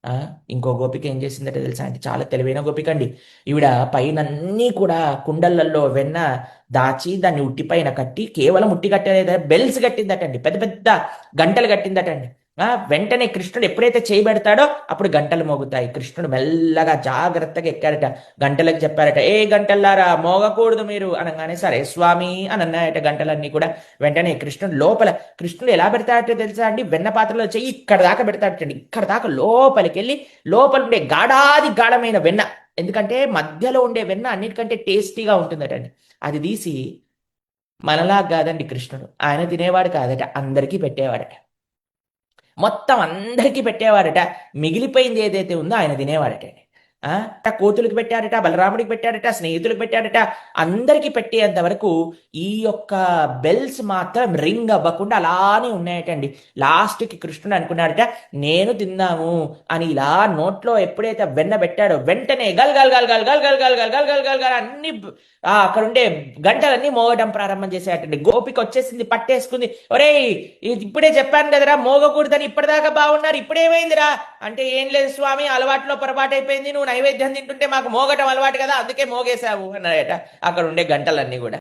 ఆ ఇంకో గోపిక ఏం చేసిందంటే తెలుసా అంటే చాలా తెలివైన గోపిక అండి. ఈవిడ పైనన్నీ కూడా కుండలల్లో వెన్న దాచి దాన్ని ఉట్టి పైన కట్టి కేవలం ఉట్టి కట్టేదే బెల్స్ కట్టిందటండి, పెద్ద పెద్ద గంటలు కట్టిందటండి. వెంటనే కృష్ణుడు ఎప్పుడైతే చేయబెడతాడో అప్పుడు గంటలు మోగుతాయి. కృష్ణుడు మెల్లగా జాగ్రత్తగా ఎక్కాడట. గంటలకు చెప్పారట, ఏ గంటల్లారా మోగకూడదు మీరు అనగానే సరే స్వామి అని అన్నాయట గంటలన్నీ కూడా. వెంటనే కృష్ణుడు లోపల, కృష్ణుడు ఎలా పెడతాడో తెలుసా అండి, వెన్న పాత్రలో చెయ్యి ఇక్కడ దాకా పెడతాడటండి. ఇక్కడ దాకా లోపలికి వెళ్ళి లోపల ఉండే గాఢాది గాఢమైన వెన్న, ఎందుకంటే మధ్యలో ఉండే వెన్న అన్నిటికంటే టేస్టీగా ఉంటుందటండి. అది తీసి, మనలా కాదండి కృష్ణుడు, ఆయన తినేవాడు కాదట, అందరికీ పెట్టేవాడట. మొత్తం అందరికీ పెట్టేవాడట. మిగిలిపోయింది ఏదైతే ఉందో ఆయన తినేవాడట. కోతులకు పెట్టాడట, బలరాముడికి పెట్టాడట, స్నేహితులకు పెట్టాడట, అందరికీ పెట్టేంత వరకు ఈ యొక్క బెల్స్ మాత్రం రింగ్ అవ్వకుండా అలానే ఉన్నాయటండి. లాస్ట్కి కృష్ణుడు అనుకున్నాడట, నేను తిన్నాము అని. ఇలా నోట్లో ఎప్పుడైతే వెన్న పెట్టాడో వెంటనే గల్ గల్ గల్ గల్ గల్ గల్ గల్ గల్ గల్ గల్ గల్ గల్ అన్ని అక్కడ ఉండే గంటలన్నీ మోగడం ప్రారంభం చేసేటండి. గోపిక వచ్చేసింది, పట్టేసుకుంది. ఒరేయ్, ఇప్పుడే చెప్పాను కదరా మోగకూడదని, ఇప్పటిదాకా బాగున్నారు, ఇప్పుడేమైందిరా అంటే, ఏం లేదు స్వామి, అలవాట్లో పొరపాటు అయిపోయింది, నువ్వు నైవేద్యం తింటుంటే మాకు మోగటం అలవాటు కదా, అందుకే మోగేశావు అన్నాడట అక్కడ ఉండే గంటలన్నీ కూడా.